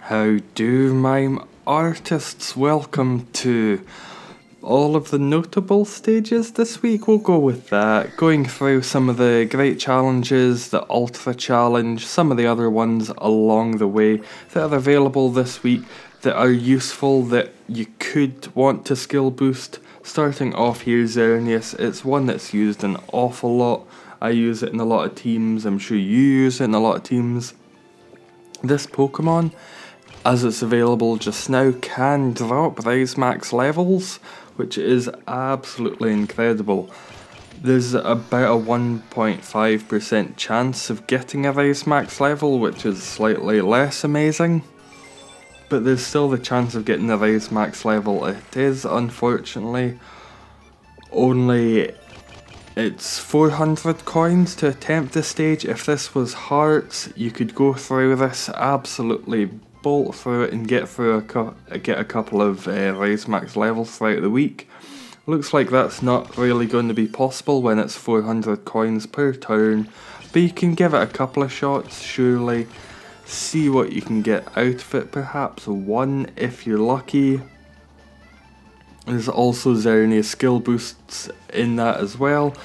How do Mime Artists? Welcome to all of the notable stages this week. We'll go with that, going through some of the great challenges, the Ultra Challenge, some of the other ones along the way that are available this week that are useful, that you could want to skill boost. Starting off here, Xerneas. It's one that's used an awful lot. I use it in a lot of teams. I'm sure you use it in a lot of teams. This Pokemon, as it's available just now, can drop Rise Max levels, which is absolutely incredible. There's about a 1.5% chance of getting a Rise Max level, which is slightly less amazing. But there's still the chance of getting a Rise Max level. It is, unfortunately, it's 400 coins to attempt this stage. If this was Hearts, you could go through this, absolutely bolt through it and get a couple of Rise Max levels throughout the week. Looks like that's not really going to be possible when it's 400 coins per turn, but you can give it a couple of shots, surely. See what you can get out of it, perhaps one if you're lucky. There's also Xerneas skill boosts in that as well.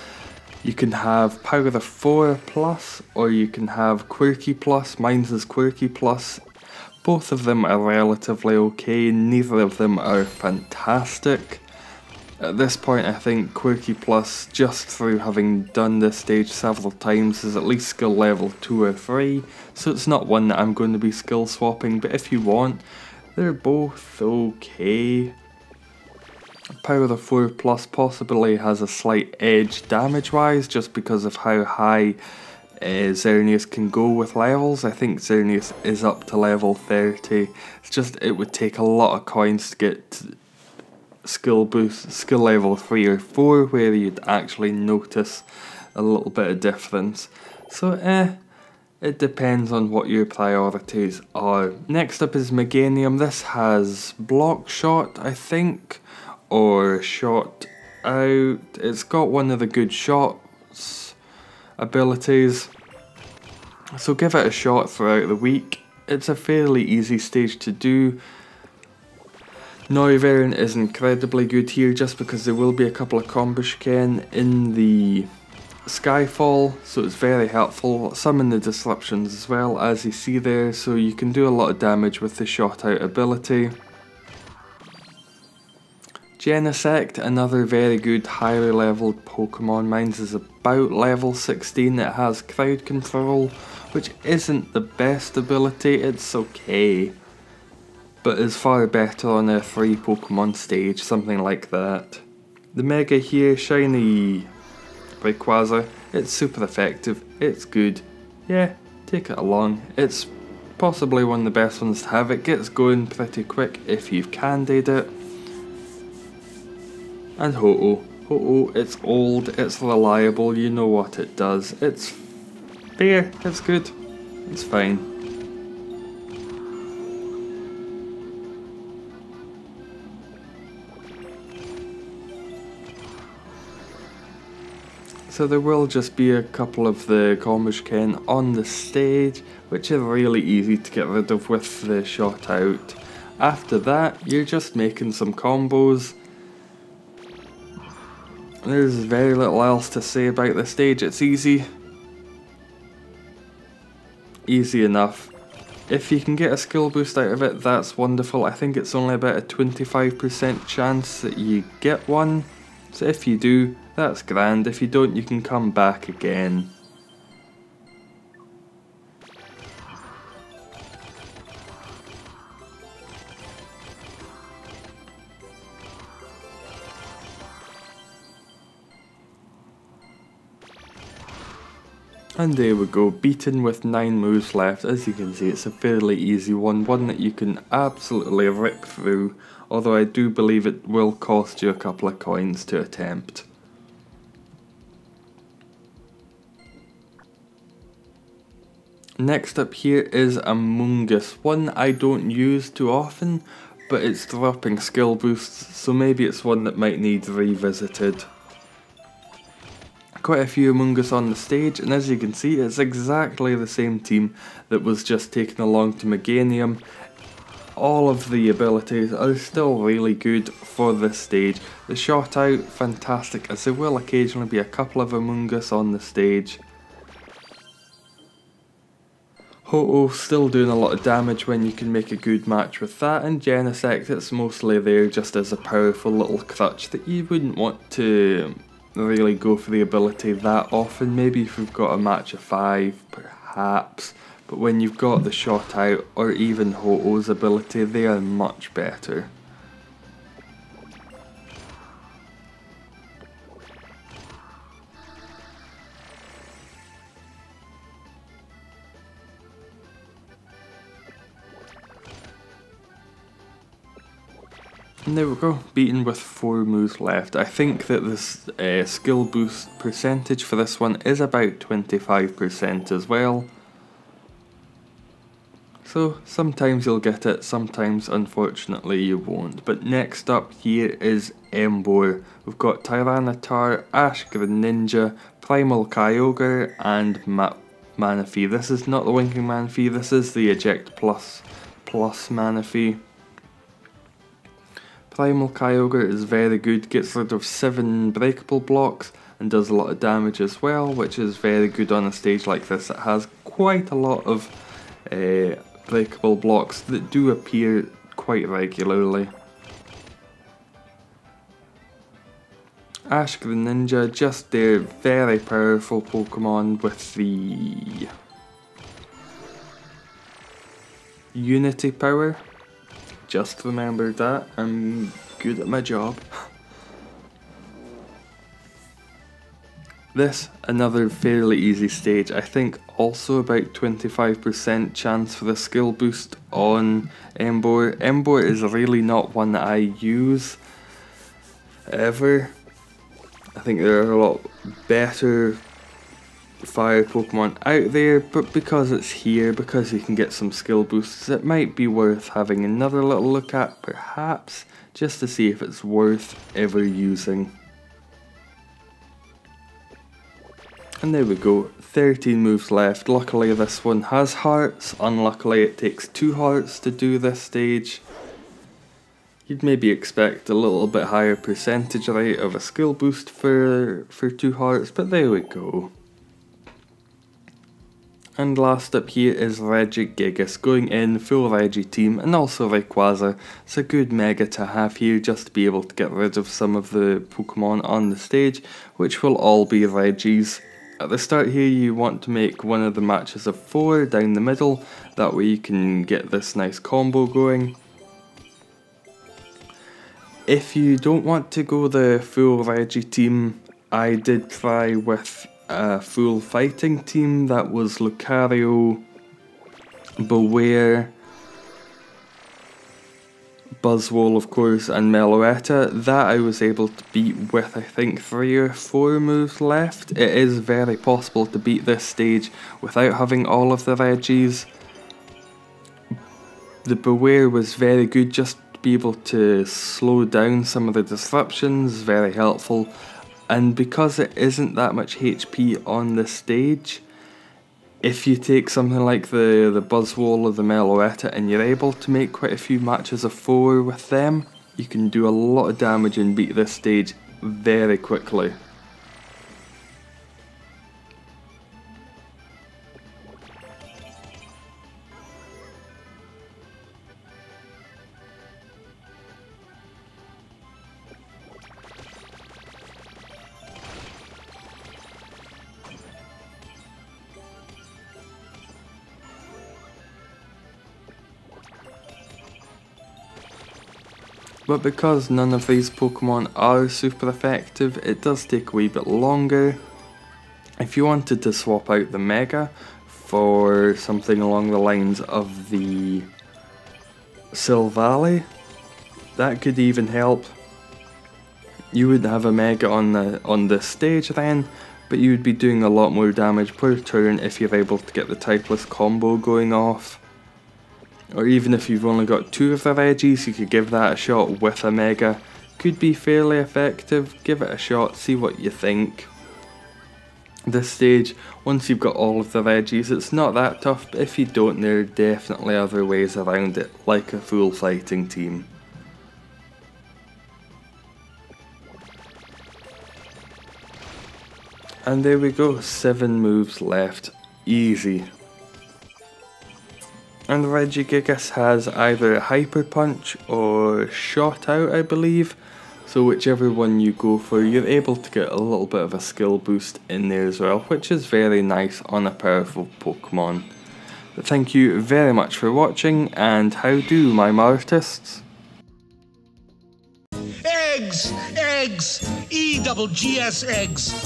You can have Power of 4 plus, or you can have Quirky plus. Mine's is Quirky plus. Both of them are relatively okay, neither of them are fantastic. At this point I think Quirky plus, just through having done this stage several times, is at least skill level 2 or 3, so it's not one that I'm going to be skill swapping, but if you want, they're both okay. Power of 4 plus possibly has a slight edge damage wise, just because of how high Xerneas can go with levels. I think Xerneas is up to level 30. It's just, it would take a lot of coins to get skill level 3 or 4 where you'd actually notice a little bit of difference. So it depends on what your priorities are. Next up is Meganium. This has Block Shot, I think, or Shot Out. It's got one of the good shots abilities, so give it a shot throughout the week. It's a fairly easy stage to do. Noivern is incredibly good here just because there will be a couple of Combusken in the Skyfall, so it's very helpful. Some in the disruptions as well, as you see there, so you can do a lot of damage with the shot out ability. Genesect, another very good highly leveled Pokemon. Mine's is about level 16. It has crowd control, which isn't the best ability, it's okay, but is far better on a free Pokemon stage, something like that. The Mega here, Shiny Rayquaza, it's super effective, it's good. Yeah, take it along. It's possibly one of the best ones to have. It gets going pretty quick if you've candied it. And Ho-Oh, it's old, it's reliable, you know what it does. It's there, it's good, it's fine. So there will just be a couple of the Combusken on the stage, which are really easy to get rid of with the shot out. After that, you're just making some combos. There's very little else to say about the stage. It's easy enough. If you can get a skill boost out of it, that's wonderful. I think it's only about a 25% chance that you get one, so if you do, that's grand. If you don't, you can come back again. And there we go, beaten with 9 moves left. As you can see, it's a fairly easy one that you can absolutely rip through, although I do believe it will cost you a couple of coins to attempt. Next up here is Amoonguss, one I don't use too often, but it's dropping skill boosts, so maybe it's one that might need revisited. quite a few Amoonguss on the stage, and as you can see, it's exactly the same team that was just taken along to Meganium. all of the abilities are still really good for this stage. The shot out, fantastic, as there will occasionally be a couple of Amoonguss on the stage. Ho-Oh still doing a lot of damage when you can make a good match with that, and Xerneas, it's mostly there just as a powerful little crutch that you wouldn't want to really go for the ability that often. Maybe if you've got a match of 5 perhaps, but when you've got the shot out or even Ho-Oh's ability, they are much better. And there we go, beaten with 4 moves left. I think that this skill boost percentage for this one is about 25% as well. So sometimes you'll get it, sometimes unfortunately you won't. But next up here is Emboar. We've got Tyranitar, Ash Greninja, Primal Kyogre and Manaphy. This is not the Winking Manaphy, this is the Eject Plus Manaphy. Primal Kyogre is very good, gets rid of 7 breakable blocks and does a lot of damage as well, which is very good on a stage like this. It has quite a lot of breakable blocks that do appear quite regularly. Ash Greninja, just their very powerful Pokemon with the Unity power. Just remembered that, I'm good at my job. This, another fairly easy stage, I think also about 25% chance for the skill boost on Emboar. Emboar is really not one that I use ever. I think there are a lot better fire Pokemon out there, but because it's here, because you can get some skill boosts, it might be worth having another little look at perhaps, just to see if it's worth ever using. And there we go, 13 moves left. Luckily this one has hearts, unluckily it takes 2 hearts to do this stage. You'd maybe expect a little bit higher percentage rate of a skill boost for 2 hearts, but there we go. And last up here is Regigigas, going in full Regi team, and also Rayquaza. It's a good mega to have here just to be able to get rid of some of the Pokemon on the stage, which will all be Regis. At the start here you want to make one of the matches of 4 down the middle, that way you can get this nice combo going. If you don't want to go the full Regi team, I did try with a full fighting team that was Lucario, Beware, Buzzwole of course, and Meloetta. That I was able to beat with I think 3 or 4 moves left. It is very possible to beat this stage without having all of the Regis. The Beware was very good, just to be able to slow down some of the disruptions, very helpful. And because it isn't that much HP on this stage, if you take something like the Buzzwole or the Meloetta and you're able to make quite a few matches of 4 with them, you can do a lot of damage and beat this stage very quickly. But because none of these Pokemon are super effective, it does take a wee bit longer. If you wanted to swap out the Mega for something along the lines of the Silvally, that could even help. You would have a Mega on this stage then, but you would be doing a lot more damage per turn if you're able to get the typeless combo going off. Or even if you've only got 2 of the Regis, you could give that a shot with a Mega. Could be fairly effective, give it a shot, see what you think. This stage, once you've got all of the Regis, it's not that tough, but if you don't, there are definitely other ways around it, like a full fighting team. And there we go, 7 moves left, easy. And Regigigas has either Hyper Punch or Shot Out, I believe. So whichever one you go for, you're able to get a little bit of a skill boost in there as well, which is very nice on a powerful Pokemon. But thank you very much for watching, and how do, Mime Artists? Eggs! Eggs! E-double-G-S eggs!